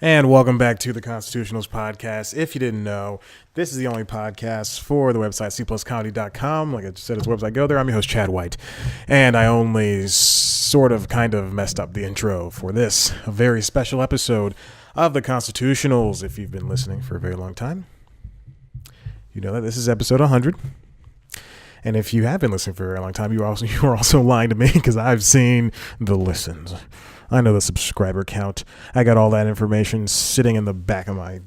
And welcome back to the Constitutionals podcast. If you didn't know, this is the only podcast for the website cpluscomedy.com. Like I just said, it's a website. Go there. I'm your host, Chad White. And I only kind of messed up the intro for this, a very special episode of the Constitutionals. If you've been listening for a very long time, you know that this is episode 100. And if you have been listening for a very long time, you are also lying to me because I've seen the listens. I know the subscriber count. I got all that information sitting in the back of my, I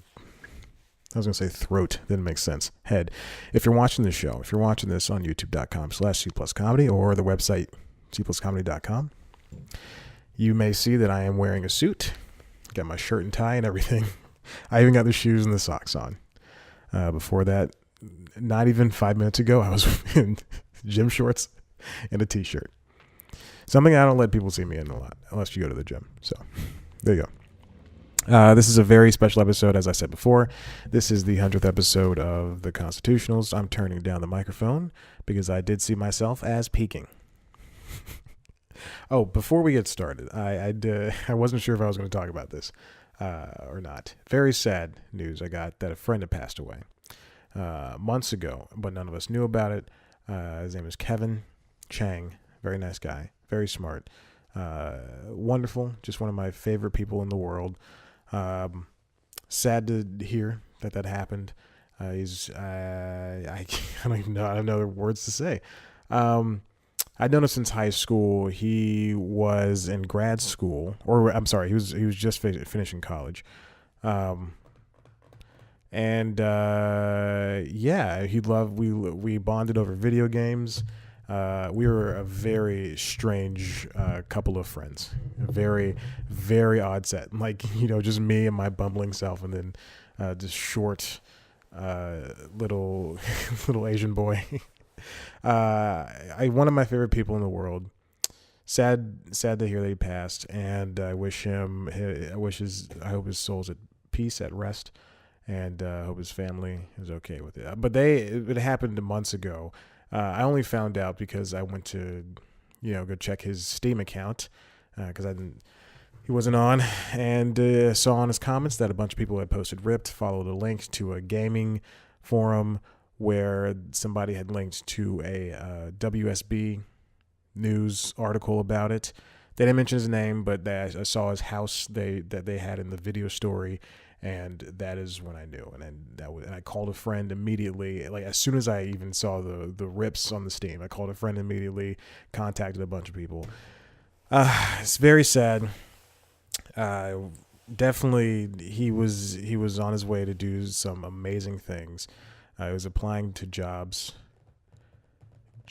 was going to say throat. Didn't make sense. Head. If you're watching this show, if you're watching this on youtube.com/cpluscomedy or the website cpluscomedy.com, you may see that I am wearing a suit. Got my shirt and tie and everything. I even got the shoes and the socks on. Before that, not even 5 minutes ago, I was in gym shorts and a t-shirt. Something I don't let people see me in a lot, unless you go to the gym. So, there you go. This is a very special episode, as I said before. This is the 100th episode of the Constitutionals. I'm turning down the microphone because I did see myself as peaking. Oh, before we get started, I wasn't sure if I was going to talk about this or not. Very sad news I got that a friend had passed away months ago, but none of us knew about it. His name is Kevin Chang. Very nice guy. Very smart, wonderful, just one of my favorite people in the world. Sad to hear that happened. I don't even know. I have no other words to say. I'd known him since high school. He was in grad school, or I'm sorry, he was just finishing college. We bonded over video games. We were a very strange couple of friends. A very, very odd set. Like, just me and my bumbling self, and then this short little Asian boy. One of my favorite people in the world. Sad to hear that he passed, and I hope his soul's at peace, at rest, and I hope his family is okay with it. But it happened months ago. I only found out because I went to, go check his Steam account because he wasn't on, and saw on his comments that a bunch of people had posted ripped, followed a link to a gaming forum where somebody had linked to a WSB news article about it. They didn't mention his name, but I saw his house that they had in the video story. And that is when I knew, and I called a friend immediately. Like as soon as I even saw the rips on the Steam, I called a friend immediately, contacted a bunch of people. It's very sad. Definitely, he was on his way to do some amazing things. He was applying to jobs.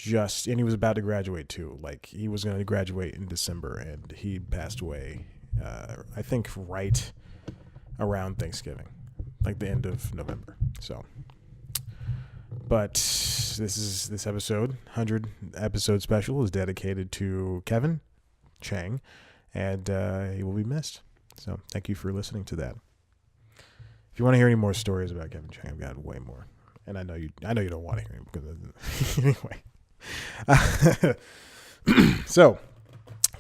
And he was about to graduate too. Like he was going to graduate in December, and he passed away. I think right around Thanksgiving, like the end of November. So, but this episode, 100 episode special, is dedicated to Kevin Chang, and he will be missed. So, thank you for listening to that. If you want to hear any more stories about Kevin Chang, I've got way more, and I know you don't want to hear him because anyway. So.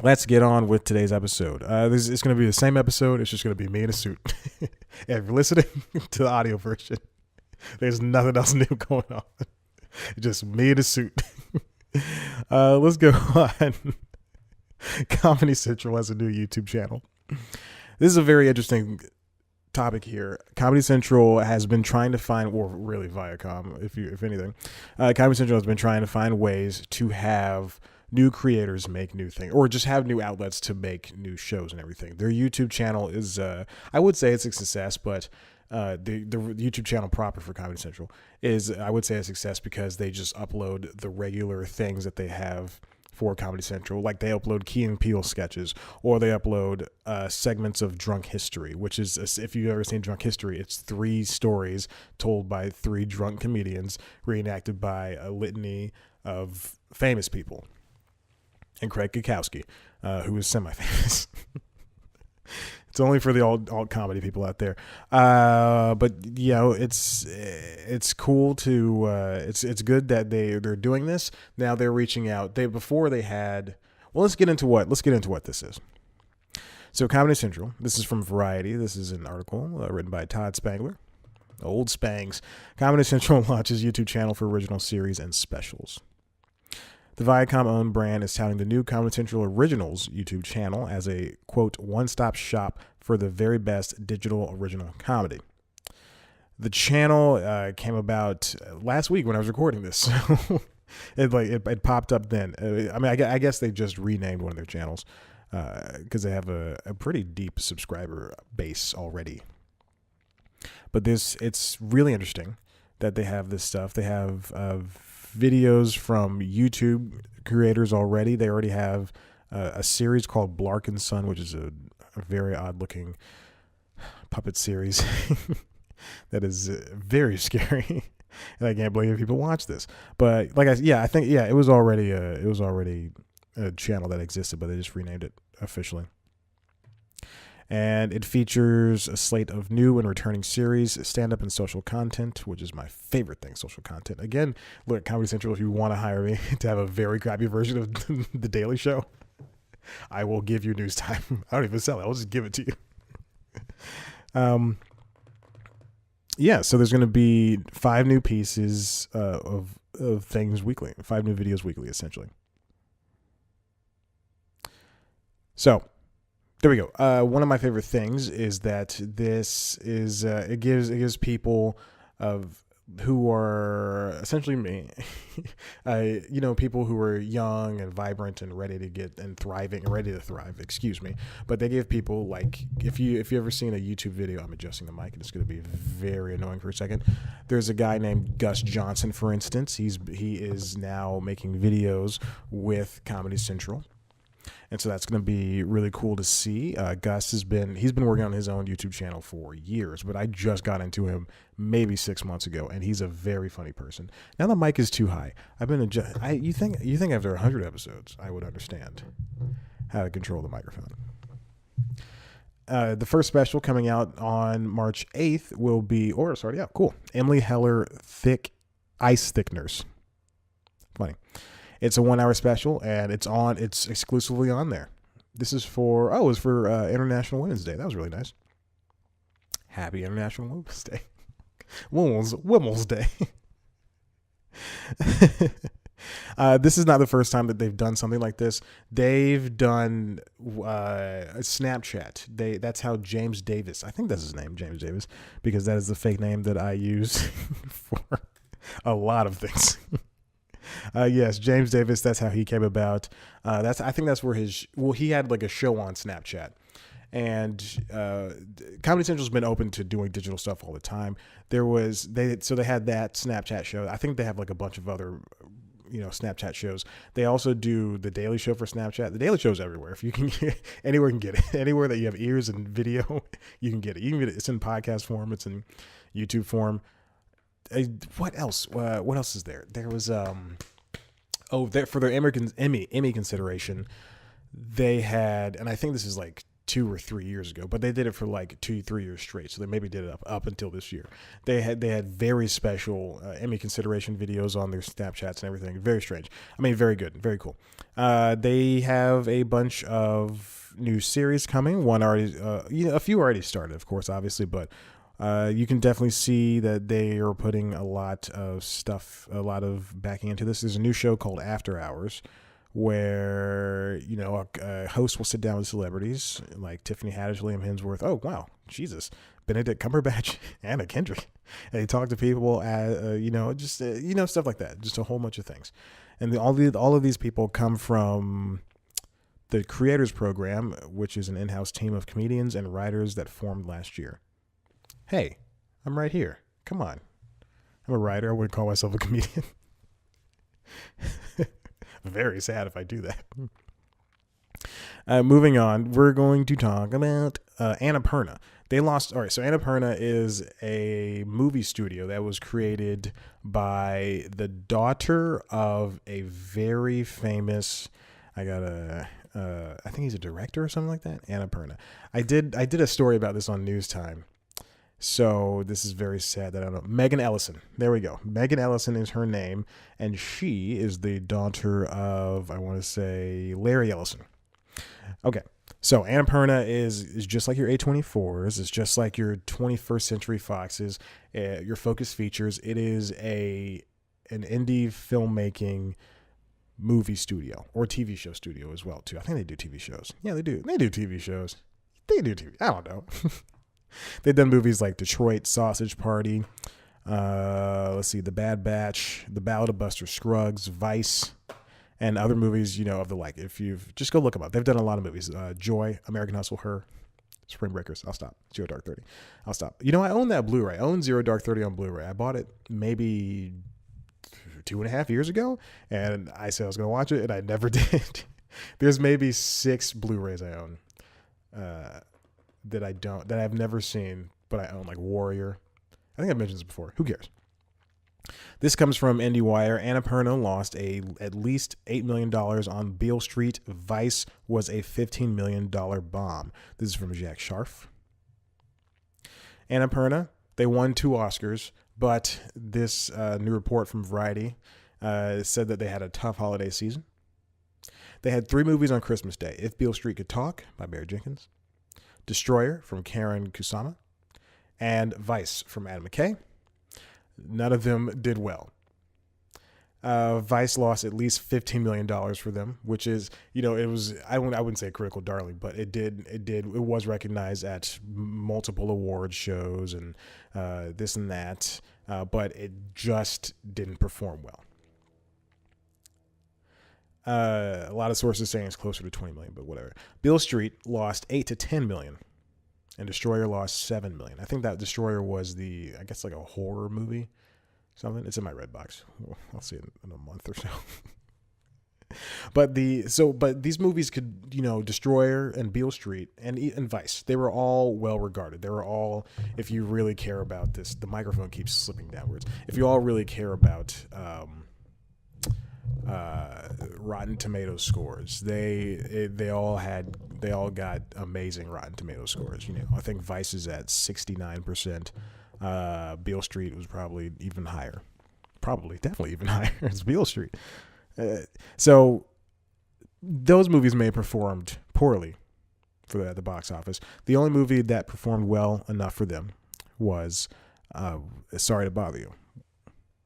Let's get on with today's episode. This is going to be the same episode. It's just going to be me in a suit. If you're listening to the audio version, there's nothing else new going on. Just me in a suit. Let's go on. Comedy Central has a new YouTube channel. This is a very interesting topic here. Comedy Central has been trying to find, or really Viacom, if anything, Comedy Central has been trying to find ways to have new creators make new things, or just have new outlets to make new shows and everything. Their YouTube channel is, I would say it's a success, but the YouTube channel proper for Comedy Central is, I would say, a success because they just upload the regular things that they have for Comedy Central. Like they upload Key and Peele sketches, or they upload segments of Drunk History, which is, if you've ever seen Drunk History, it's 3 stories told by 3 drunk comedians, reenacted by a litany of famous people. And Craig Kukowski, who is semi-famous. It's only for the alt comedy people out there. But it's cool to it's good that they're doing this. Now they're reaching out. Let's get into what this is. So Comedy Central, this is from Variety. This is an article written by Todd Spangler. Old Spangs. Comedy Central launches YouTube channel for original series and specials. The Viacom-owned brand is touting the new Comedy Central Originals YouTube channel as a, quote, one-stop shop for the very best digital original comedy. The channel came about last week when I was recording this. It popped up then. I guess they just renamed one of their channels because they have a pretty deep subscriber base already. But it's really interesting that they have this stuff. They have videos from YouTube creators already. They already have a series called Blark and Son, which is a very odd-looking puppet series that is very scary. And I can't believe people watch this. But I think it was already a channel that existed, but they just renamed it officially. And it features a slate of new and returning series, stand-up and social content, which is my favorite thing, social content. Again, look at Comedy Central. If you want to hire me to have a very crappy version of The Daily Show, I will give you news time. I don't even sell it. I'll just give it to you. So there's going to be 5 new pieces of things weekly, 5 new videos weekly, essentially. So there we go. One of my favorite things is that this is it gives people who are essentially me, people who are young and vibrant and ready to thrive. Excuse me, but they give people, like, if you ever seen a YouTube video, I'm adjusting the mic and it's going to be very annoying for a second. There's a guy named Gus Johnson, for instance. He is now making videos with Comedy Central. And so that's going to be really cool to see. Gus he's been working on his own YouTube channel for years, but I just got into him maybe 6 months ago, and he's a very funny person. Now the mic is too high. You think after 100 episodes I would understand how to control the microphone. The first special coming out on March 8th will be, cool. Emily Heller Ice Thickeners. Funny. It's a 1-hour special, and it's exclusively on there. This is for International Women's Day. That was really nice. Happy International Women's Day. Women's Day. This is not the first time that they've done something like this. They've done Snapchat. That's how James Davis, I think that's his name, James Davis, because that is the fake name that I use for a lot of things. Yes, James Davis. That's how he came about. I think that's where he had like a show on Snapchat, and Comedy Central's been open to doing digital stuff all the time. They had that Snapchat show. I think they have like a bunch of other, Snapchat shows. They also do the Daily Show for Snapchat. The Daily Show's everywhere. If you can anywhere, you can get it. Anywhere that you have ears and video, you can get it. You can get it. It's in podcast form. It's in YouTube form. What else? What else is there? There was for their Emmy consideration, they had, and I think this is like 2 or 3 years ago, but they did it for like 2-3 years straight. So they maybe did it up until this year. They had very special Emmy consideration videos on their Snapchats and everything. Very strange. I mean, very good, very cool. They have a bunch of new series coming. One already, a few already started, of course, obviously, but. You can definitely see that they are putting a lot of backing into this. There's a new show called After Hours where, a host will sit down with celebrities like Tiffany Haddish, Liam Hemsworth. Oh, wow. Jesus. Benedict Cumberbatch, Anna Kendrick. And they talk to people, stuff like that. Just a whole bunch of things. And all of these people come from the Creators Program, which is an in-house team of comedians and writers that formed last year. Hey, I'm right here. Come on. I'm a writer. I wouldn't call myself a comedian. Very sad if I do that. Moving on, we're going to talk about Annapurna. So Annapurna is a movie studio that was created by the daughter of a very famous, I think he's a director or something like that, Annapurna. I did a story about this on News Time. So this is very sad that I don't know. Megan Ellison. There we go. Megan Ellison is her name, and she is the daughter of, I want to say, Larry Ellison. Okay, So Annapurna is just like your A24s. It's just like your 21st Century Foxes, your Focus Features. It is an indie filmmaking movie studio or TV show studio as well too. I think they do TV shows. Yeah, they do. They do TV shows. They do TV. I don't know. They've done movies like Detroit Sausage Party. Let's see, The Bad Batch, The Ballad of Buster Scruggs, Vice, and other movies, of the like. If you've just go look them up. They've done a lot of movies. Joy, American Hustle, Her, Spring Breakers. I'll stop. Zero Dark 30. I'll stop. I own that Blu-ray. I own Zero Dark 30 on Blu-ray. I bought it maybe 2.5 years ago, and I said I was going to watch it, and I never did. There's maybe 6 Blu-rays I own that I've never seen, but I own, like Warrior. I think I mentioned this before. Who cares? This comes from IndieWire. Annapurna lost at least $8 million on Beale Street. Vice was a $15 million bomb. This is from Jack Scharf. Annapurna, they won 2 Oscars, but this new report from Variety said that they had a tough holiday season. They had 3 movies on Christmas Day. If Beale Street Could Talk by Barry Jenkins, Destroyer from Karen Kusama, and Vice from Adam McKay. None of them did well. Vice lost at least $15 million for them, which is, it was, I wouldn't say a critical darling, but it was recognized at multiple award shows and this and that, but it just didn't perform well. A lot of sources saying it's closer to 20 million, but whatever. Beale Street lost 8 to 10 million, and Destroyer lost 7 million. I think that Destroyer was I guess like a horror movie, something. It's in my Redbox. I'll see it in a month or so. But these movies could, Destroyer and Beale Street and Vice, they were all well regarded. They were all, if you really care about this, the microphone keeps slipping downwards. If you all really care about Rotten Tomatoes scores, they all got amazing Rotten Tomatoes scores. I think Vice is at 69%. Beale Street was probably even higher. Definitely even higher. It's Beale Street. So those movies may have performed poorly for the box office. The only movie that performed well enough for them was Sorry to Bother You,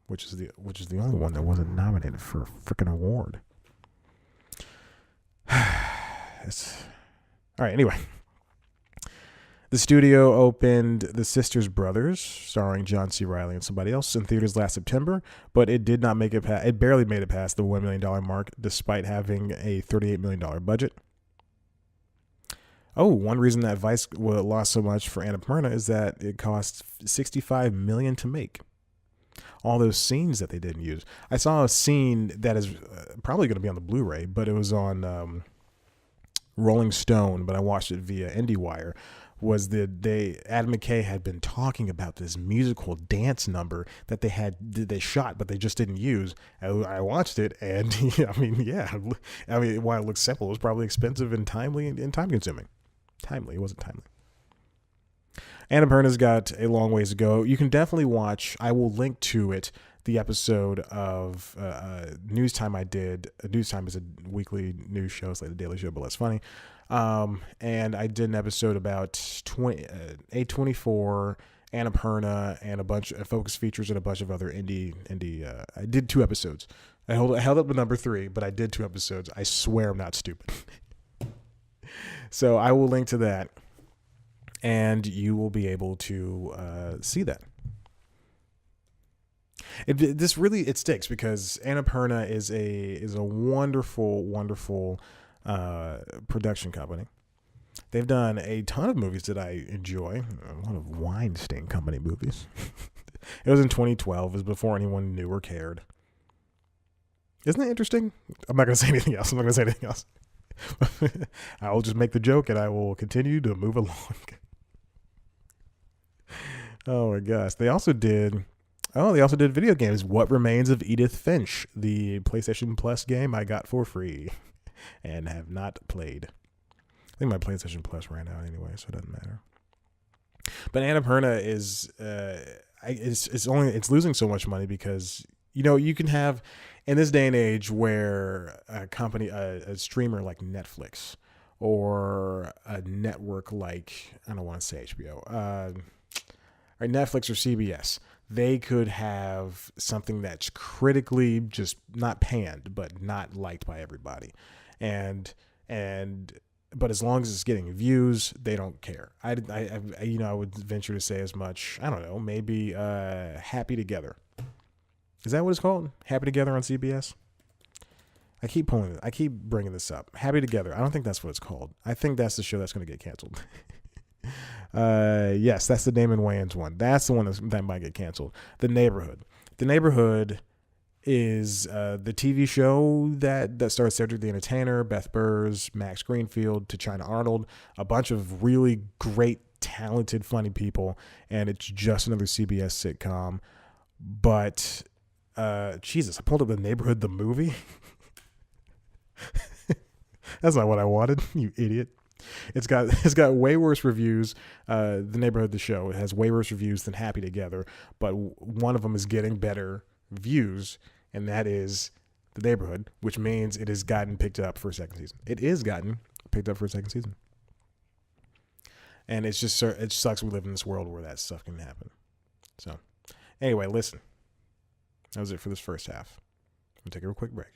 which is the only one that wasn't nominated for a freaking award. All right, anyway. The studio opened The Sisters Brothers, starring John C. Reilly and somebody else, in theaters last September, but it did not make it past. It barely made it past the $1 million mark, despite having a $38 million budget. Oh, one reason that Vice lost so much for Annapurna is that it cost $65 million to make. All those scenes that they didn't use. I saw a scene that is probably going to be on the Blu-ray, but it was on Rolling Stone, but I watched it via IndieWire. Adam McKay had been talking about this musical dance number that they shot, but they just didn't use. I watched it, and while it looks simple, it was probably expensive and timely and time consuming. It wasn't timely. Annapurna's got a long ways to go. You can definitely watch. I will link to it. The episode of News Time I did. News Time is a weekly news show. It's like the Daily Show, but less funny. And I did an episode about A24, Annapurna, and a bunch of Focus Features and a bunch of other indie. I did 2 episodes. I held up the number 3, but I did 2 episodes. I swear I'm not stupid. So I will link to that, and you will be able to see that. This really sticks because Annapurna is a wonderful, wonderful production company. They've done a ton of movies that I enjoy. A lot of Weinstein Company movies. It was in 2012. It was before anyone knew or cared. Isn't that interesting? I'm not going to say anything else. I will just make the joke and I will continue to move along. Oh my gosh. They also did video games. What Remains of Edith Finch, the PlayStation Plus game I got for free and have not played. I think my PlayStation Plus ran out anyway, so it doesn't matter. But Annapurna is it's losing so much money because you can have, in this day and age where a company, a streamer like Netflix or a network like, I don't want to say HBO, or Netflix or CBS. They could have something that's critically just not panned, but not liked by everybody. But as long as it's getting views, they don't care. I would venture to say as much. I don't know, maybe Happy Together. Is that what it's called? Happy Together on CBS? I keep bringing this up. Happy Together. I don't think that's what it's called. I think that's the show that's going to get canceled. Yes, that's the Damon Wayans one. That's the one that might get canceled. The Neighborhood. The Neighborhood is the TV show that stars Cedric the Entertainer, Beth Burrs, Max Greenfield, T'Challa Arnold, a bunch of really great, talented, funny people, and it's just another CBS sitcom. But Jesus, I pulled up The Neighborhood, the movie. That's not what I wanted, you idiot. It's got way worse reviews. The Neighborhood, the show, it has way worse reviews than Happy Together, but one of them is getting better views, and that is The Neighborhood, which means it has gotten picked up for a second season. It is gotten picked up for a second season, and it sucks we live in this world where that stuff can happen. So, anyway, listen. That was it for this first half. I'm gonna take a real quick break.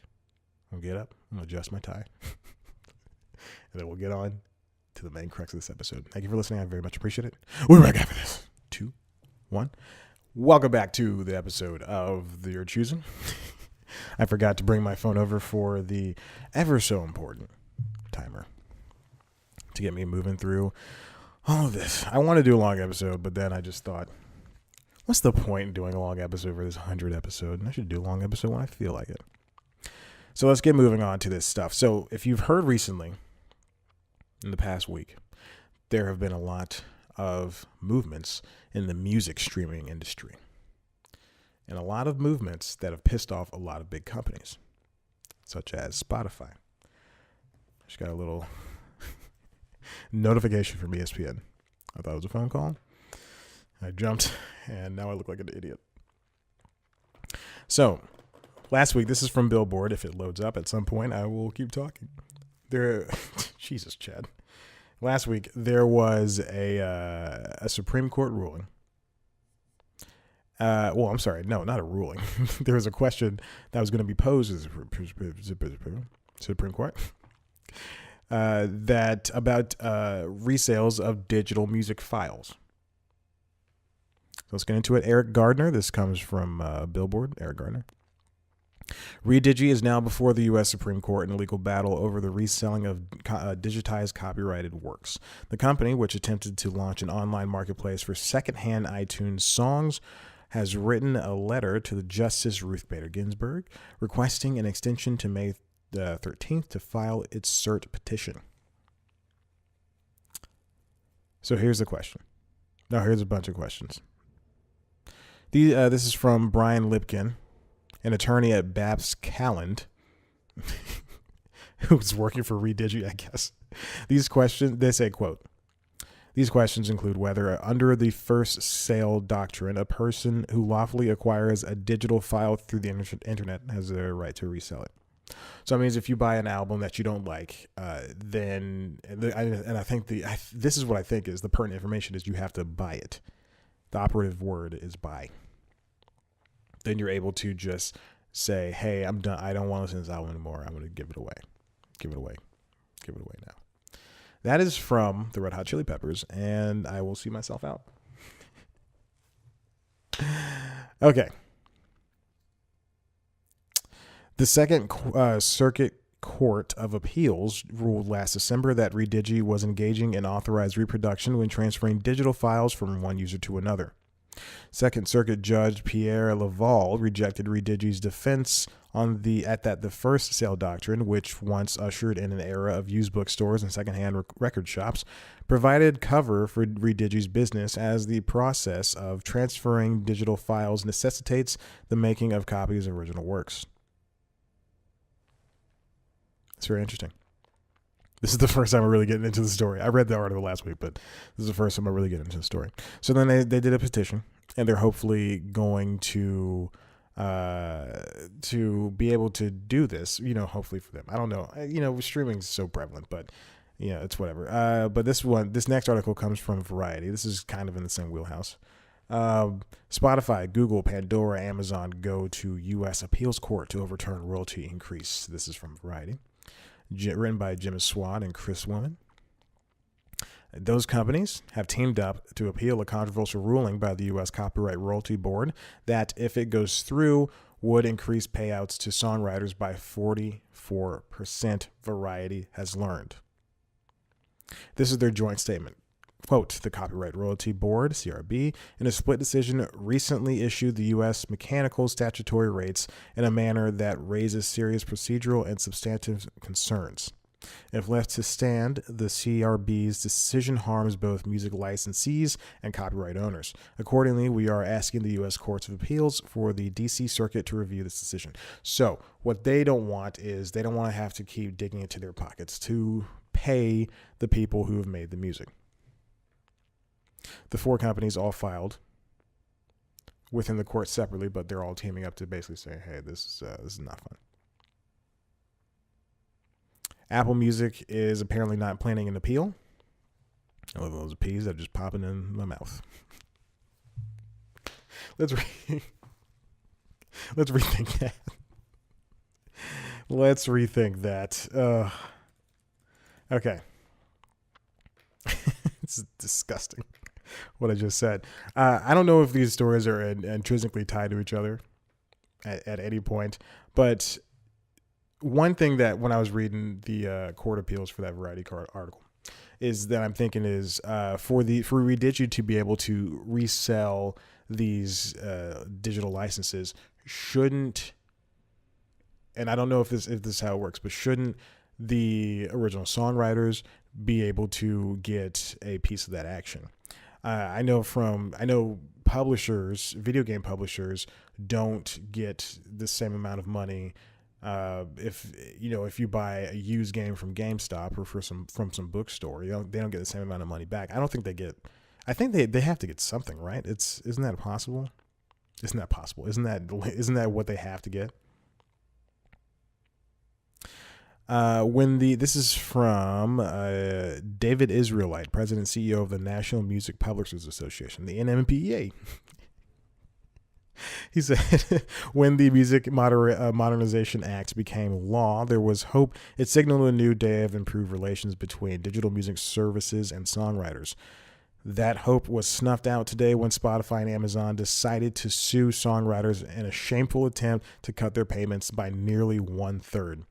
I'm gonna get up. I'm gonna adjust my tie, and then we'll get on to the main crux of this episode. Thank you for listening. I very much appreciate it. We'll be back after this. 2, 1. Welcome back to the episode of Your Choosing. I forgot to bring my phone over for the ever so important timer to get me moving through all of this. I want to do a long episode, but then I just thought, what's the point in doing a long episode for this 100th episode? I should do a long episode when I feel like it. So let's get moving on to this stuff. So if you've heard recently, in the past week, there have been a lot of movements in the music streaming industry, and a lot of movements that have pissed off a lot of big companies, such as Spotify. Just got a little notification from ESPN. I thought it was a phone call. I jumped, and now I look like an idiot. So, last week, this is from Billboard. If it loads up at some point, I will keep talking. Jesus, Chad. Last week, there was a Supreme Court ruling. Well, I'm sorry. No, not a ruling. There was a question that was going to be posed to the Supreme Court that about resales of digital music files. So let's get into it. Eric Gardner. This comes from Billboard. Eric Gardner. Redigi is now before the U.S. Supreme Court in a legal battle over the reselling of digitized copyrighted works. The company, which attempted to launch an online marketplace for secondhand iTunes songs, has written a letter to the Justice Ruth Bader Ginsburg requesting an extension to May 13th to file its cert petition. So here's the question. No, here's a bunch of questions. This is from Brian Lipkin, an attorney at Babs Calland, who's working for Redigi, I guess. They say, quote, these questions include whether, under the first sale doctrine, a person who lawfully acquires a digital file through the internet has the right to resell it. So it means if you buy an album that you don't like, this is what I think is the pertinent information is you have to buy it. The operative word is buy. Then you're able to just say, hey, I'm done. I don't want to listen to this album anymore. I'm going to give it away. Give it away now. That is from the Red Hot Chili Peppers, and I will see myself out. Okay. The Second Circuit Court of Appeals ruled last December that Redigi was engaging in authorized reproduction when transferring digital files from one user to another. Second Circuit Judge Pierre Laval rejected Redigi's defense on the first sale doctrine, which once ushered in an era of used bookstores and secondhand record shops, provided cover for Redigi's business as the process of transferring digital files necessitates the making of copies of original works. It's very interesting. This is the first time I'm really getting into the story. I read the article last week, but this is the first time I really get into the story. So then they did a petition, and they're hopefully going to be able to do this, hopefully for them. I don't know. Streaming is so prevalent, but, It's whatever. But this next article comes from Variety. This is kind of in the same wheelhouse. Spotify, Google, Pandora, Amazon go to U.S. appeals court to overturn royalty increase. This is from Variety. Written by Jim Swan and Chris Woman. Those companies have teamed up to appeal a controversial ruling by the U.S. Copyright Royalty Board that, if it goes through, would increase payouts to songwriters by 44%, Variety has learned. This is their joint statement. Quote, the Copyright Royalty Board, CRB, in a split decision recently issued the U.S. mechanical statutory rates in a manner that raises serious procedural and substantive concerns. If left to stand, the CRB's decision harms both music licensees and copyright owners. Accordingly, we are asking the U.S. Courts of Appeals for the D.C. Circuit to review this decision. So what they don't want is they don't want to have to keep digging into their pockets to pay the people who have made the music. The four companies all filed within the court separately, but they're all teaming up to basically say, hey, this is not fun. Apple Music is apparently not planning an appeal. I love those P's that are just popping in my mouth. Let's rethink that. Let's rethink that. Okay. It's disgusting what I just said. I don't know if these stories are intrinsically tied to each other at any point, but one thing that when I was reading the court appeals for that Variety article is that I'm thinking is for Redigi to be able to resell these digital licenses shouldn't, and I don't know if this is how it works, but shouldn't the original songwriters be able to get a piece of that action? I know publishers, video game publishers, don't get the same amount of money. If you buy a used game from GameStop or from some bookstore, they don't get the same amount of money back. I don't think they get. I think they have to get something, right? Isn't that possible? Isn't that possible? Isn't that what they have to get? This is from David Israelite, President and CEO of the National Music Publishers Association, the NMPA. He said, when the Music Modernization Act became law, there was hope. It signaled a new day of improved relations between digital music services and songwriters. That hope was snuffed out today when Spotify and Amazon decided to sue songwriters in a shameful attempt to cut their payments by nearly 1/3.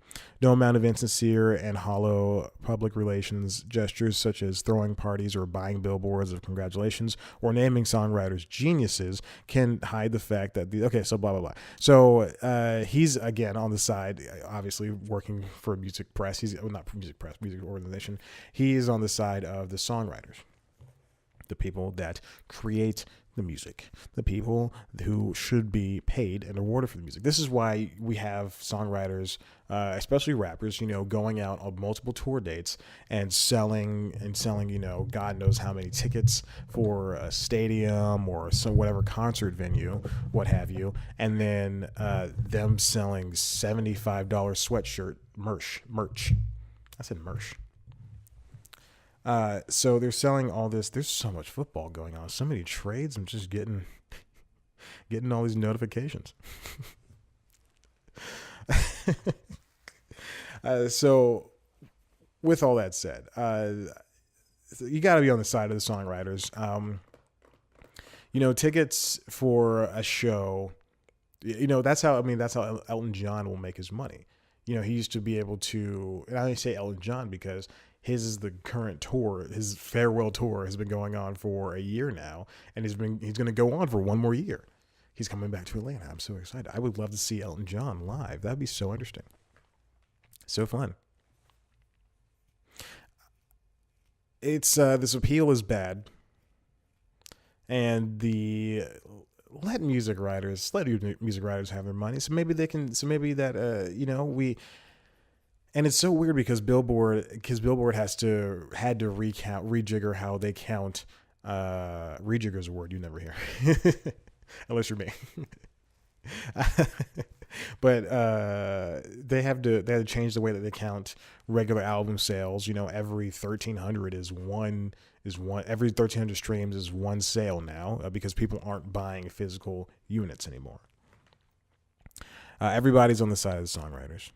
No amount of insincere and hollow public relations gestures such as throwing parties or buying billboards of congratulations or naming songwriters geniuses can hide the fact that so blah, blah, blah. So he's, again, on the side, obviously working for music press. Music organization. He is on the side of the songwriters, the people that create the music, the people who should be paid and rewarded for the music. This is why we have songwriters, especially rappers, going out on multiple tour dates and selling, God knows how many tickets for a stadium or some whatever concert venue, what have you, and then them selling $75 sweatshirt merch. I said merch. So they're selling all this. There's so much football going on. So many trades. I'm just getting all these notifications. So with all that said, you got to be on the side of the songwriters. Tickets for a show, that's how Elton John will make his money. He used to be able to, and I only say Elton John because his is the current tour. His farewell tour has been going on for a year now, and he's going to go on for one more year. He's coming back to Atlanta. I'm so excited. I would love to see Elton John live. That'd be so interesting. So fun. It's this appeal is bad, and let music writers have their money. So maybe they can. So maybe that we. And it's so weird because Billboard had to rejigger how they count. Rejigger's a word you never hear, unless you're me. But they had to change the way that they count regular album sales. Every 1,300 is one. Every 1,300 streams is one sale now, because people aren't buying physical units anymore. Everybody's on the side of the songwriters.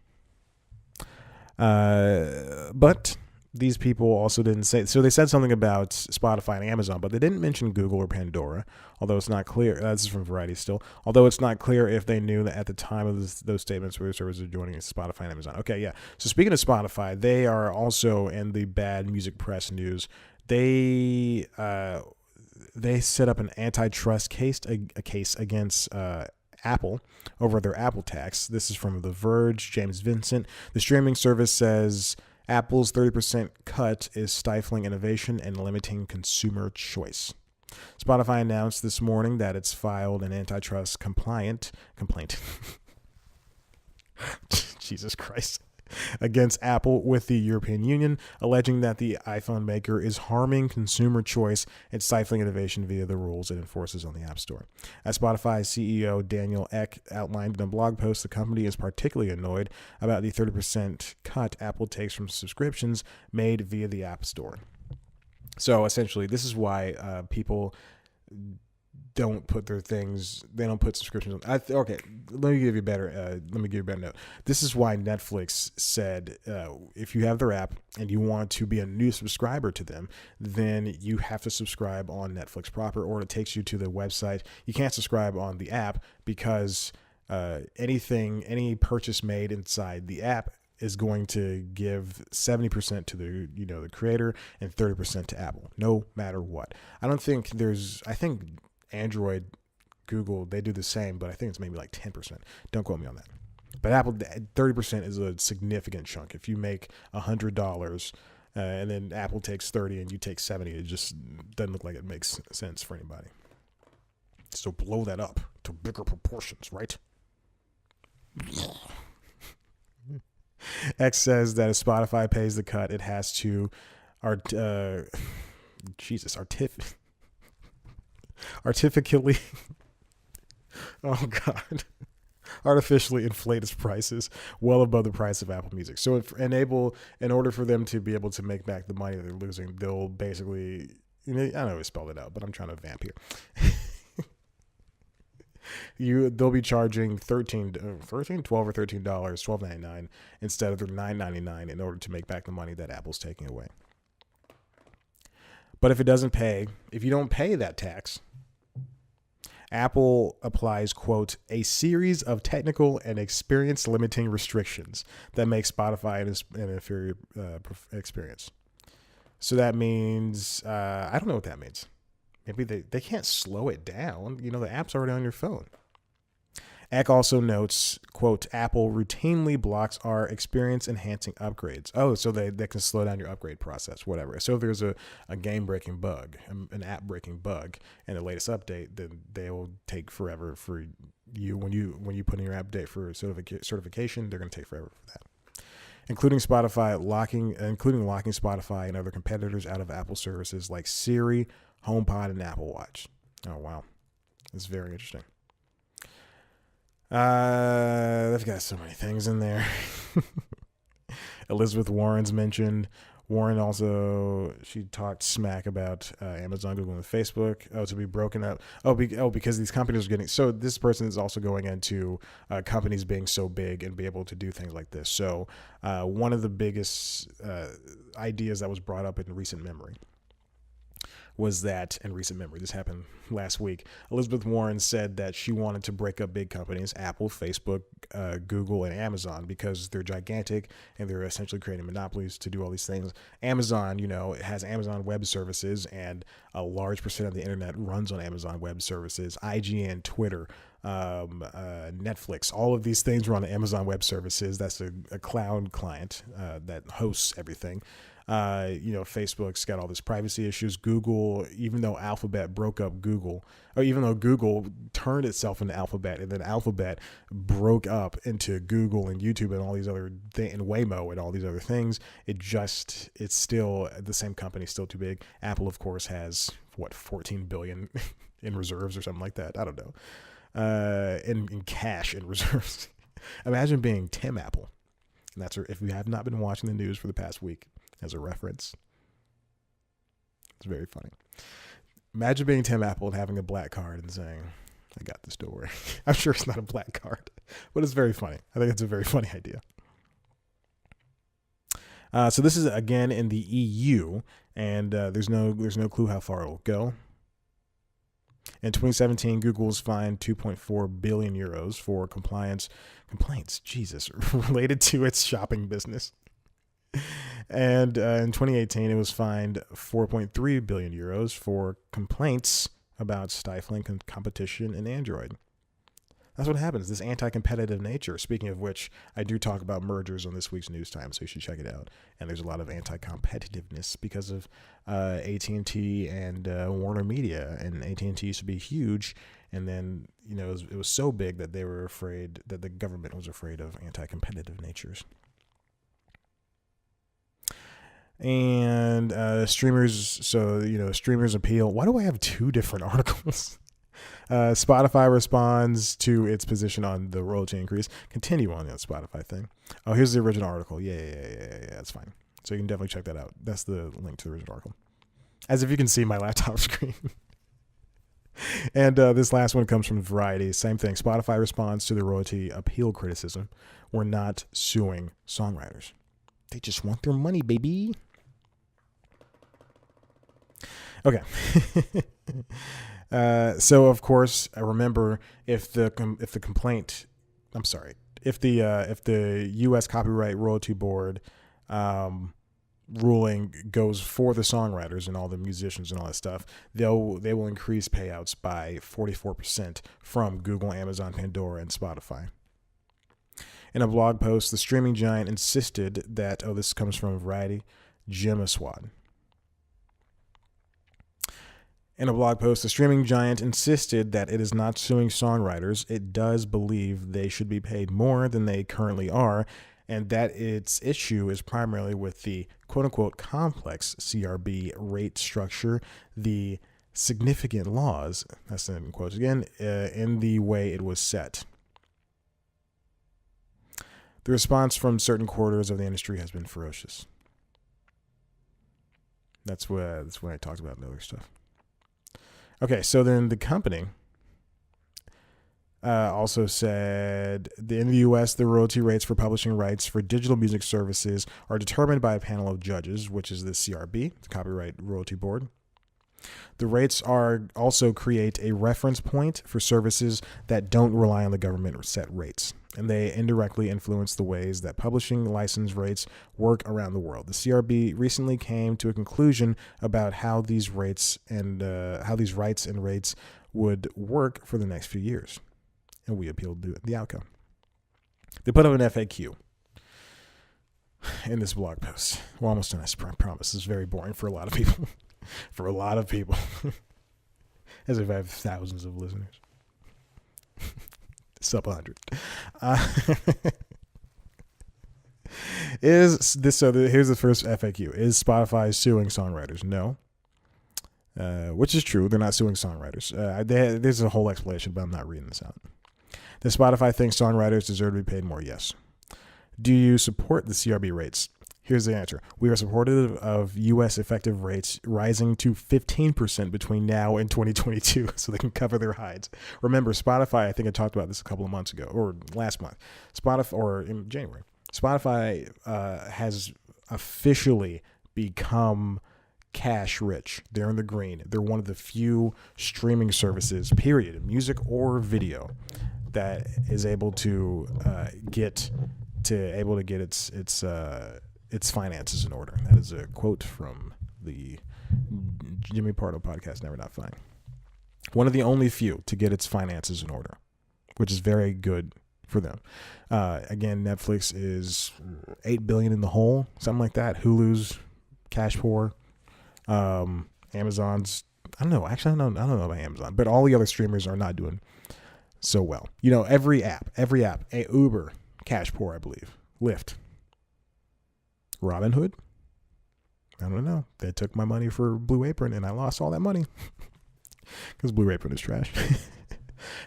But these people also didn't say, so they said something about Spotify and Amazon, but they didn't mention Google or Pandora, although it's not clear. This is from Variety still. Although it's not clear if they knew that at the time of those statements where services are joining Spotify and Amazon. Okay, yeah. So speaking of Spotify, they are also in the bad music press news. They set up an antitrust case against Apple over their Apple tax. This is from The Verge, James Vincent. The streaming service says Apple's 30% cut is stifling innovation and limiting consumer choice. Spotify announced this morning that it's filed an antitrust complaint. Jesus Christ. Against Apple with the European Union, alleging that the iPhone maker is harming consumer choice and stifling innovation via the rules it enforces on the App Store. As Spotify CEO Daniel Ek outlined in a blog post, the company is particularly annoyed about the 30% cut Apple takes from subscriptions made via the App Store. So essentially, this is why people don't put their things. They don't put subscriptions on. Okay, let me give you a better note. This is why Netflix said if you have their app and you want to be a new subscriber to them, then you have to subscribe on Netflix proper, or it takes you to the website. You can't subscribe on the app because any purchase made inside the app is going to give 70% to the creator and 30% to Apple, no matter what. I think Android, Google, they do the same, but I think it's maybe like 10%. Don't quote me on that. But Apple, 30% is a significant chunk. If you make $100 and then Apple takes 30 and you take 70, it just doesn't look like it makes sense for anybody. So blow that up to bigger proportions, right? X says that if Spotify pays the cut, it has to artificially artificially inflate its prices well above the price of Apple Music. So in order for them to be able to make back the money they're losing, they'll basically, I don't know how to spell it out, but I'm trying to vamp here. They'll be charging $12 or $13, $12.99 instead of their $9.99 in order to make back the money that Apple's taking away. But if you don't pay that tax, Apple applies, quote, a series of technical and experience limiting restrictions that make Spotify an inferior experience. So that means, I don't know what that means. Maybe they can't slow it down. The app's already on your phone. Eck also notes, quote, Apple routinely blocks our experience-enhancing upgrades. Oh, so they can slow down your upgrade process, whatever. So if there's a game-breaking bug, an app-breaking bug, in the latest update, then they will take forever for you. When you put in your update for certification, they're going to take forever for that. Including locking Spotify and other competitors out of Apple services like Siri, HomePod, and Apple Watch. Oh, wow. That's very interesting. They've got so many things in there. Elizabeth Warren's mentioned. Warren also, she talked smack about Amazon, Google, and Facebook. To be broken up. Because these companies are getting. So this person is also going into companies being so big and be able to do things like this. So one of the biggest ideas that was brought up in recent memory was that, this happened last week, Elizabeth Warren said that she wanted to break up big companies, Apple, Facebook, Google, and Amazon, because they're gigantic and they're essentially creating monopolies to do all these things. Amazon, it has Amazon Web Services, and a large percent of the internet runs on Amazon Web Services. IGN, Twitter, Netflix, all of these things run on Amazon Web Services. That's a cloud client that hosts everything. Facebook's got all this privacy issues. Google, even though Alphabet broke up Google, or even though Google turned itself into Alphabet, and then Alphabet broke up into Google and YouTube and all these other and Waymo and all these other things, it's still the same company, still too big. Apple, of course, has 14 billion in reserves or something like that. I don't know. In cash in reserves. Imagine being Tim Apple. And that's if you have not been watching the news for the past week, as a reference. It's very funny. Imagine being Tim Apple and having a black card and saying, I got this, don't worry. I'm sure it's not a black card, but it's very funny. I think it's a very funny idea. So this is, again, in the EU, and there's no clue how far it'll go. In 2017, Google was fined 2.4 billion euros for complaints, related to its shopping business. And in 2018, it was fined 4.3 billion euros for complaints about stifling competition in Android. That's what happens, this anti-competitive nature. Speaking of which, I do talk about mergers on this week's News Time, so you should check it out. And there's a lot of anti-competitiveness because of AT&T and Warner Media. And AT&T used to be huge, and then it was so big that they were afraid, that the government was afraid of anti-competitive natures. And streamers, streamers appeal. Why do I have two different articles? Spotify responds to its position on the royalty increase. Continue on the Spotify thing. Oh, here's the original article. Yeah, that's fine. So you can definitely check that out. That's the link to the original article. As if you can see my laptop screen. And this last one comes from Variety. Same thing. Spotify responds to the royalty appeal criticism. We're not suing songwriters. They just want their money, baby. Okay. So of course, I remember if the U.S. Copyright Royalty Board ruling goes for the songwriters and all the musicians and all that stuff, they will increase payouts by 44% from Google, Amazon, Pandora, and Spotify. In a blog post, the streaming giant insisted that, this comes from Variety, Jim Aswad. In a blog post, the streaming giant insisted that it is not suing songwriters. It does believe they should be paid more than they currently are, and that its issue is primarily with the quote-unquote complex CRB rate structure, the significant laws, that's in quotes again, in the way it was set. The response from certain quarters of the industry has been ferocious. That's when I talked about the other stuff. Okay, so then the company also said in the U.S., the royalty rates for publishing rights for digital music services are determined by a panel of judges, which is the CRB, the Copyright Royalty Board. The rates also create a reference point for services that don't rely on the government or set rates, and they indirectly influence the ways that publishing license rates work around the world. The CRB recently came to a conclusion about how these rights and rates would work for the next few years, and we appealed the outcome. They put up an FAQ in this blog post. We're almost done, I promise. This is very boring for a lot of people. For a lot of people. As if I have thousands of listeners. Sub 100. Here's the first FAQ. Is Spotify suing songwriters? No. Which is true. They're not suing songwriters. There's a whole explanation, but I'm not reading this out. Does Spotify think songwriters deserve to be paid more? Yes. Do you support the CRB rates? Here's the answer. We are supportive of U.S. effective rates rising to 15% between now and 2022 so they can cover their hides. Remember, Spotify, I think I talked about this a couple of months ago, or last month, or in January. Spotify has officially become cash rich. They're in the green. They're one of the few streaming services, period, music or video, that is able to get its finances in order. That is a quote from the Jimmy Pardo podcast, Never Not Funny. One of the only few to get its finances in order, which is very good for them. Again, Netflix is $8 billion in the hole, something like that. Hulu's cash poor. Amazon's, I don't know. Actually, I don't know about Amazon, but all the other streamers are not doing so well. Every app, Uber, cash poor, I believe. Lyft. Robinhood? I don't know. They took my money for Blue Apron and I lost all that money because Blue Apron is trash.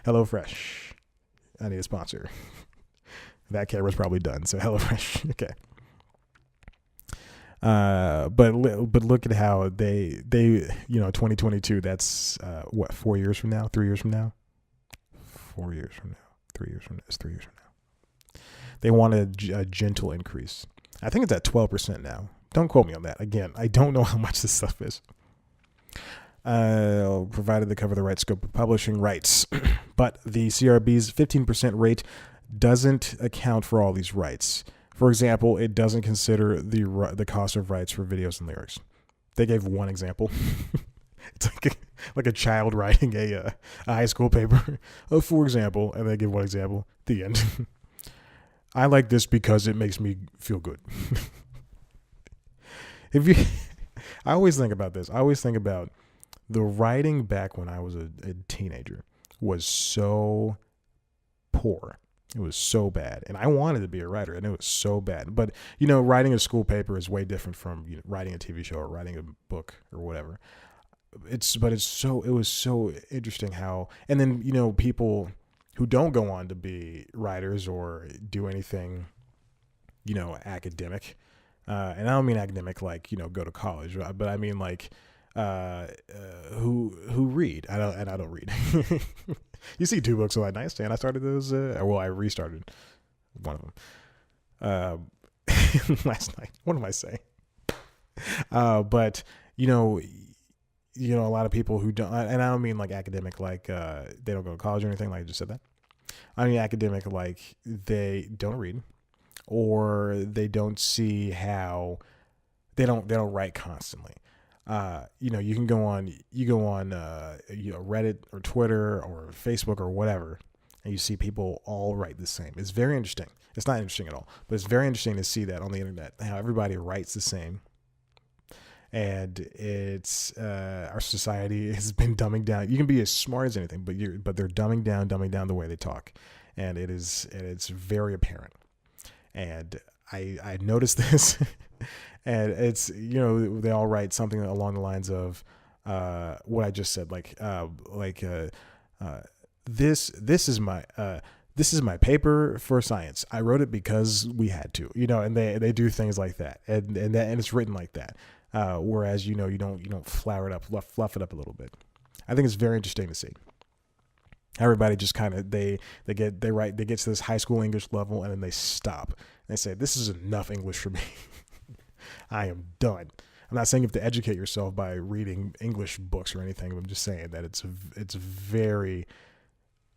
HelloFresh. I need a sponsor. That camera's probably done. So HelloFresh. Okay. But look at how they 2022. That's 4 years from now, 3 years from now, 4 years from now, 3 years from now. It's 3 years from now. They want a gentle increase. I think it's at 12% now. Don't quote me on that. Again, I don't know how much this stuff is. Provided they cover the right scope of publishing rights, but the CRB's 15% rate doesn't account for all these rights. For example, it doesn't consider the cost of rights for videos and lyrics. They gave one example. It's like a child writing a high school paper, for example, and they give one example. The end. I like this because it makes me feel good. I always think about this. I always think about the writing back when I was a teenager was so poor. It was so bad. And I wanted to be a writer, and it was so bad. But, writing a school paper is way different from writing a TV show or writing a book or whatever. It was so interesting how, and then, people who don't go on to be writers or do anything, academic. And I don't mean academic like, go to college, but I mean like, who read. I don't read. You see 2 books on my nightstand. I started those. I restarted one of them last night. What am I saying? But a lot of people who don't, and I don't mean like academic, like they don't go to college or anything. Like I just said that. I mean academic, like they don't read, or they don't see how they don't write constantly. You can go on Reddit or Twitter or Facebook or whatever, and you see people all write the same. It's very interesting. It's not interesting at all, but it's very interesting to see that on the internet, how everybody writes the same. And it's our society has been dumbing down. You can be as smart as anything, but they're dumbing down the way they talk, and it's very apparent. And I noticed this. And it's, they all write something along the lines of what I just said, this is my paper for science. I wrote it because we had to, and they do things like that, and it's written like that. Whereas you don't flower it up, fluff it up a little bit. I think it's very interesting to see. Everybody just kind of they get to this high school English level, and then they stop. They say, "This is enough English for me." I am done. I'm not saying you have to educate yourself by reading English books or anything. I'm just saying that it's very,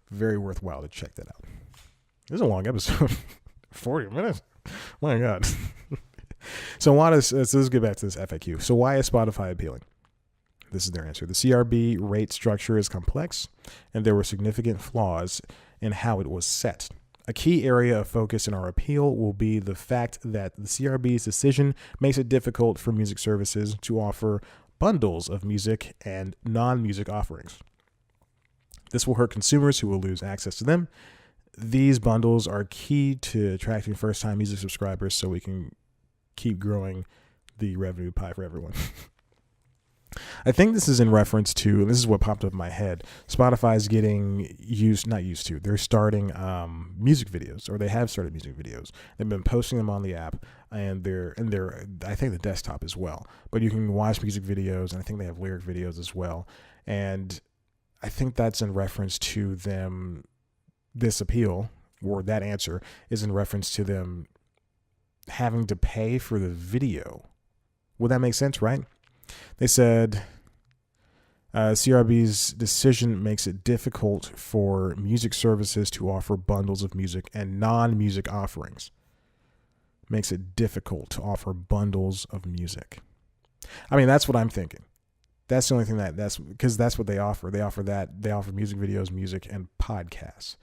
very worthwhile to check that out. This is a long episode, 40 minutes. My God. So let's get back to this FAQ. So why is Spotify appealing? This is their answer. The CRB rate structure is complex, and there were significant flaws in how it was set. A key area of focus in our appeal will be the fact that the CRB's decision makes it difficult for music services to offer bundles of music and non-music offerings. This will hurt consumers who will lose access to them. These bundles are key to attracting first-time music subscribers so we can keep growing the revenue pie for everyone. I think this is in reference to, and this is what popped up in my head, Spotify's getting they're starting music videos, or they have started music videos. They've been posting them on the app, and they're I think the desktop as well. But you can watch music videos, and I think they have lyric videos as well. And I think that's in reference to them, this appeal, or that answer is in reference to them having to pay for the video. Would that make sense, right? They said CRB's decision makes it difficult for music services to offer bundles of music and non-music offerings. Makes it difficult to offer bundles of music. I mean, that's what I'm thinking. That's the only thing that's because that's what they offer. They offer music videos, music, and podcasts.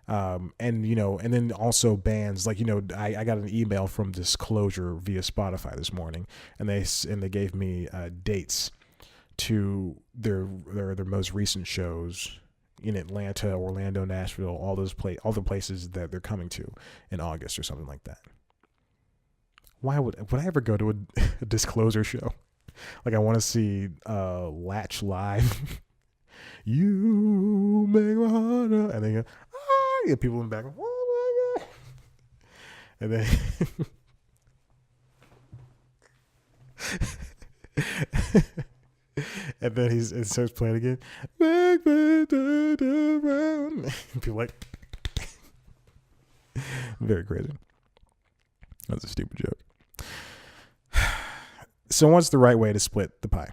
And then also bands like, I got an email from Disclosure via Spotify this morning, and they gave me dates to their most recent shows in Atlanta, Orlando, Nashville, all the places that they're coming to in August or something like that. Why would I ever go to a Disclosure show? Like, I want to see Latch live. You make my heart, and they go, get people in the back. Oh my God. And then and then it starts playing again. People like very crazy. That's a stupid joke. So what's the right way to split the pie?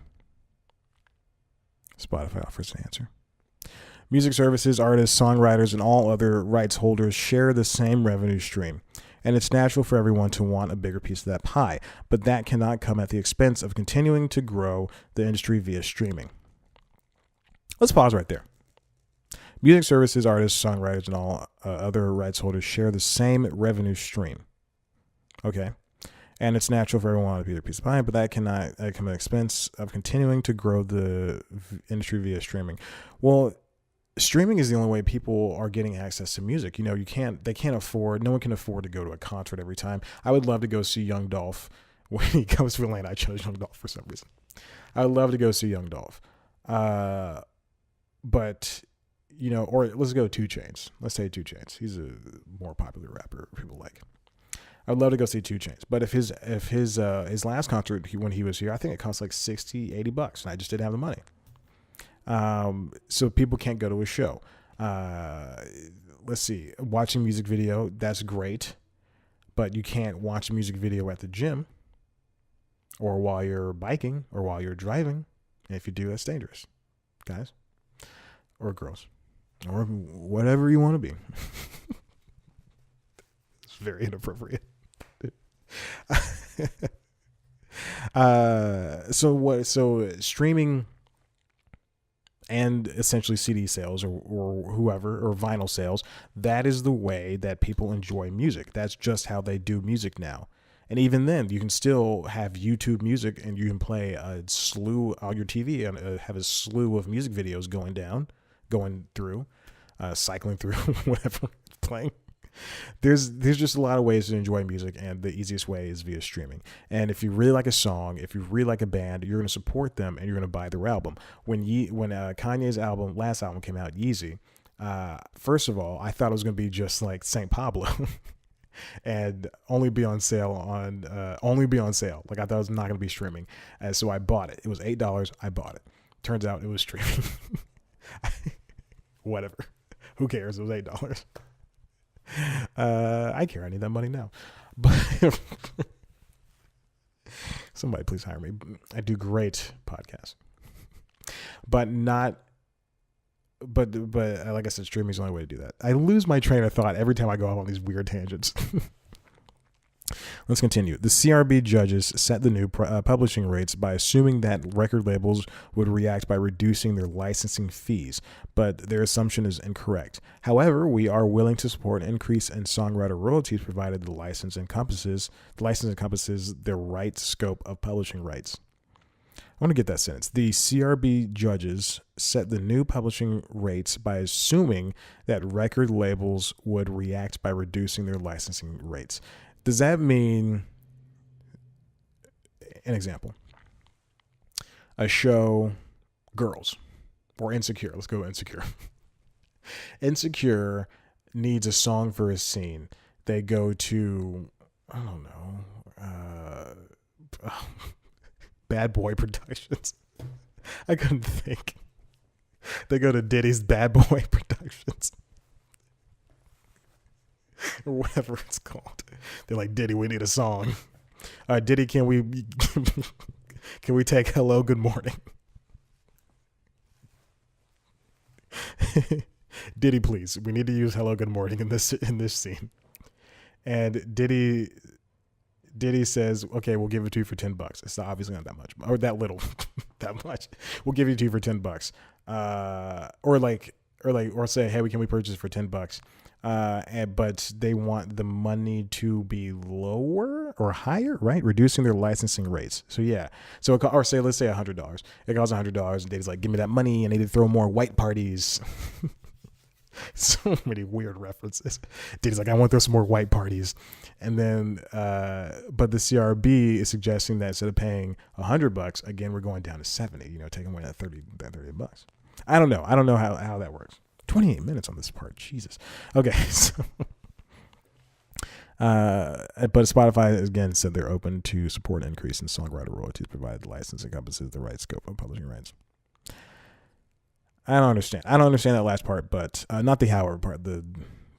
Spotify offers an answer. Music services, artists, songwriters, and all other rights holders share the same revenue stream, and it's natural for everyone to want a bigger piece of that pie, but that cannot come at the expense of continuing to grow the industry via streaming. Let's pause right there. Music services, artists, songwriters, and all other rights holders share the same revenue stream. Okay? And it's natural for everyone to want a bigger piece of pie, but that cannot come at the expense of continuing to grow the industry via streaming. Well, streaming is the only way people are getting access to music. You know, no one can afford to go to a concert every time. I would love to go see Young Dolph when he comes to Atlanta. I chose Young Dolph for some reason. I would love to go see Young Dolph. But, you know, or let's go 2 Chainz. Let's say 2 Chainz. He's a more popular rapper people like. I'd love to go see 2 Chainz. But if his last concert when he was here, I think it cost like $60, $80, and I just didn't have the money. So people can't go to a show. Let's see, watching music video, that's great, but you can't watch a music video at the gym or while you're biking or while you're driving. And if you do, that's dangerous, guys or girls or whatever you want to be. It's very inappropriate. So streaming and essentially CD sales or whoever, or vinyl sales, that is the way that people enjoy music. That's just how they do music now. And even then, you can still have YouTube music and you can play a slew on your TV and have a slew of music videos going through, cycling through, whatever it's playing. There's just a lot of ways to enjoy music, and the easiest way is via streaming. And if you really like a song, if you really like a band, you're going to support them and you're going to buy their album. When Kanye's last album came out, Yeezy, first of all, I thought it was going to be just like St. Pablo and only be on sale. Like I thought it was not going to be streaming, and so I bought it. It was $8. I bought it. Turns out it was streaming. Whatever. Who cares? It was $8. I care. I need that money now. But somebody please hire me. I do great podcasts, but like I said, streaming is the only way to do that. I lose my train of thought every time I go off on these weird tangents. Let's continue. The CRB judges set the new publishing rates by assuming that record labels would react by reducing their licensing fees, but their assumption is incorrect. However, we are willing to support an increase in songwriter royalties provided the license encompasses the right scope of publishing rights. I want to get that sentence. The CRB judges set the new publishing rates by assuming that record labels would react by reducing their licensing rates. Does that mean, an example, a show, Girls, or Insecure? Let's go Insecure. Insecure needs a song for a scene. They go to, I don't know, Bad Boy Productions. I couldn't think. They go to Diddy's Bad Boy Productions. Or whatever it's called. They're like, Diddy, we need a song. Diddy, can we take Hello, Good Morning? Diddy, please. We need to use Hello, Good Morning in this scene. And Diddy says, okay, we'll give it to you for $10. It's obviously not that much, or that little, that much. We'll give it to you for $10. Or say, hey, can we purchase it for $10? But they want the money to be lower or higher, right? Reducing their licensing rates. So yeah. So let's say $100. It costs $100, and Diddy's like, give me that money. I need to throw more white parties. So many weird references. Diddy's like, I want to throw some more white parties. And then, but the CRB is suggesting that instead of paying $100, again, we're going down to 70, taking away that $30. I don't know how that works. 28 minutes on this part. Jesus. Okay. So, But Spotify again said they're open to support an increase in songwriter royalties provided the license encompasses the right scope of publishing rights. I don't understand that last part, but not the however part, the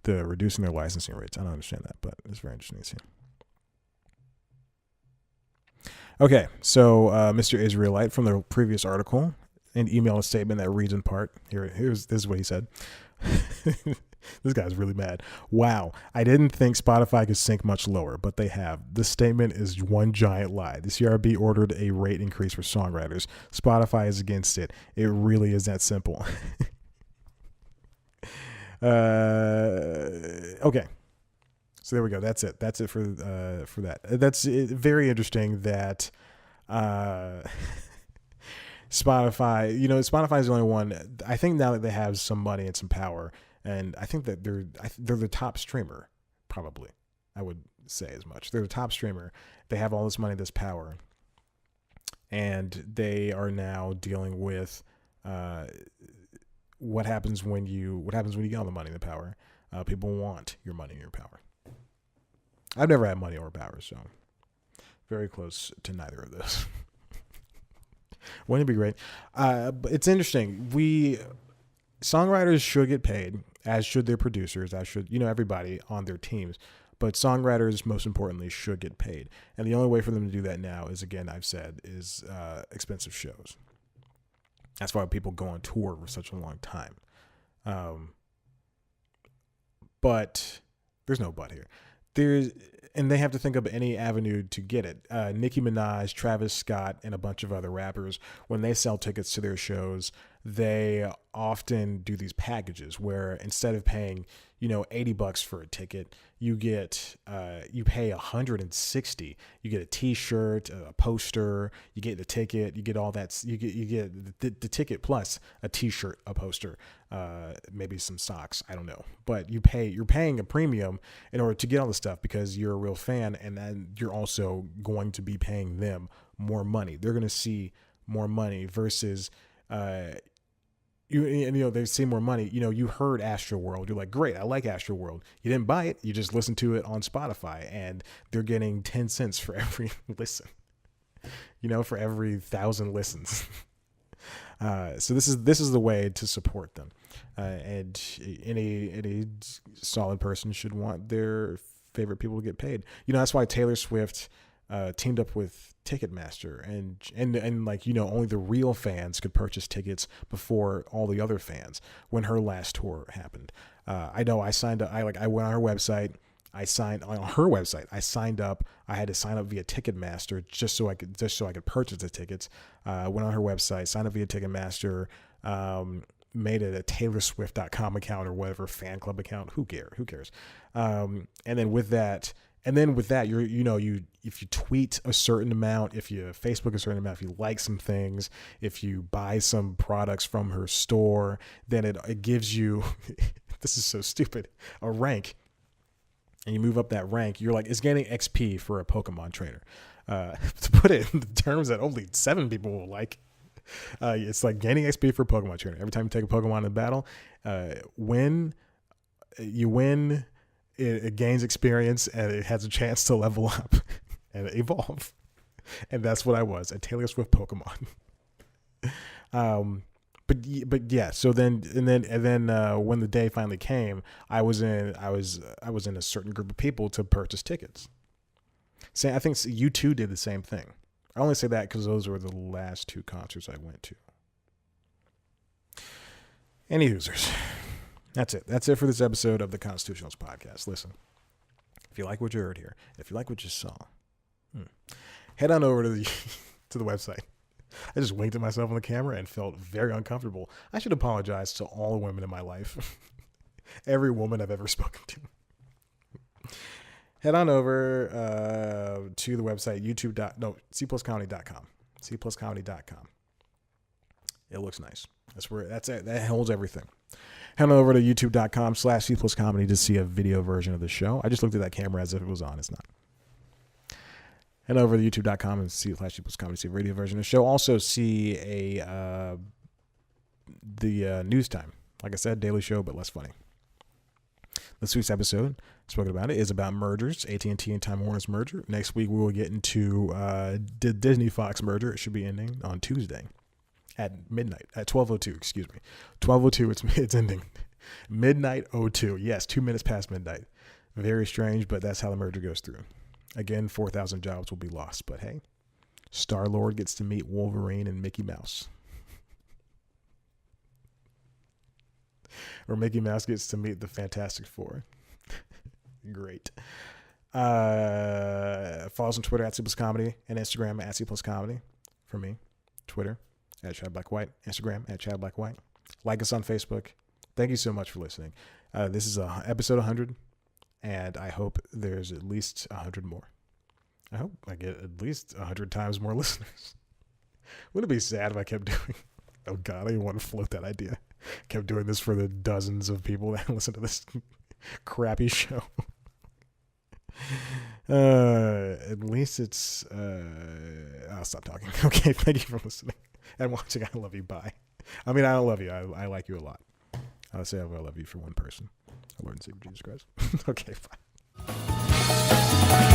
reducing their licensing rates. I don't understand that, but it's very interesting to see. Okay, so Mr. Israelite from the previous article and emailed a statement that reads in part. This is what he said. This guy's really mad. Wow, I didn't think Spotify could sink much lower, but they have. This statement is one giant lie. The CRB ordered a rate increase for songwriters. Spotify is against it. It really is that simple. Okay. So there we go. That's it. That's it for that. That's very interesting that Spotify, Spotify is the only one. I think now that they have some money and some power, and I think that they're the top streamer, probably. I would say as much. They're the top streamer. They have all this money, this power, and they are now dealing with what happens when you get all the money and the power. People want your money and your power. I've never had money or power, so very close to neither of those. Wouldn't it be great? But it's interesting. Songwriters should get paid, as should their producers, as should everybody on their teams. But songwriters, most importantly, should get paid. And the only way for them to do that now is, again, I've said, is expensive shows. That's why people go on tour for such a long time. But there's no but here. And they have to think of any avenue to get it. Nicki Minaj, Travis Scott, and a bunch of other rappers, when they sell tickets to their shows, they often do these packages where instead of paying, $80 for a ticket, you pay $160. You get a T-shirt, a poster, you get the ticket, you get all that. You get the ticket plus a T-shirt, a poster, maybe some socks. I don't know, but you're paying a premium in order to get all the stuff because you're a real fan, and then you're also going to be paying them more money. They're going to see more money versus. They see more money. You heard Astroworld. You're like, great, I like Astroworld. You didn't buy it. You just listened to it on Spotify, and they're getting 10 cents for every listen. For every 1,000 listens. So this is the way to support them. And any solid person should want their favorite people to get paid. That's why Taylor Swift teamed up with Ticketmaster, and only the real fans could purchase tickets before all the other fans when her last tour happened. I know I signed up. I went on her website. I signed up. I had to sign up via Ticketmaster just so I could purchase the tickets. Went on her website, signed up via Ticketmaster. Made it a TaylorSwift.com account or whatever fan club account. Who cares? And then with that, if you tweet a certain amount, if you Facebook a certain amount, if you like some things, if you buy some products from her store, then it gives you, this is so stupid, a rank. And you move up that rank, you're like, it's getting XP for a Pokemon trainer. To put it in the terms that only 7 people will like, it's like gaining XP for a Pokemon trainer. Every time you take a Pokemon in battle, when you win, it gains experience and it has a chance to level up and evolve. And that's what I was, a Taylor Swift Pokemon. But yeah, so then when the day finally came, I was in a certain group of people to purchase tickets. I think U2 did the same thing. I only say that because those were the last 2 concerts I went to. Any users. That's it. That's it for this episode of the Constitutionals Podcast. Listen, if you like what you heard here, if you like what you saw, head on over to the to the website. I just winked at myself on the camera and felt very uncomfortable. I should apologize to all the women in my life. Every woman I've ever spoken to. Head on over to the website, cpluscomedy.com. cpluscomedy.com. It looks nice. That's it. That holds everything. Head on over to youtube.com/cpluscomedy to see a video version of the show. I just looked at that camera as if it was on. It's not. Head over to youtube.com and see/cpluscomedy, see a video version of the show. Also see the news time. Like I said, daily show, but less funny. This week's episode, spoken about it, is about mergers, AT&T and Time Warner's merger. Next week, we will get into the Disney-Fox merger. It should be ending on Tuesday at midnight, at 12:02, excuse me. 12:02, it's ending. Midnight 02. Yes, 2 minutes past midnight. Very strange, but that's how the merger goes through. Again, 4,000 jobs will be lost, but hey, Star-Lord gets to meet Wolverine and Mickey Mouse. Or Mickey Mouse gets to meet the Fantastic Four. Great. Follow us on Twitter at @CPlusComedy and Instagram at @CPlusComedy for me. Twitter at Chad Black White. Instagram at Chad Black White. Like us on Facebook. Thank you so much for listening. This is episode 100, and I hope there's at least 100 more. I hope I get at least 100 times more listeners. Wouldn't it be sad if I kept doing... Oh, God, I didn't want to float that idea. Kept doing this for the dozens of people that listen to this crappy show. At least it's... I'll stop talking. Okay, thank you for listening and watching. I love you. Bye. I mean, I don't love you. I like you a lot. I'll say I love you for one person. Our Lord and Savior Jesus Christ. Okay, bye.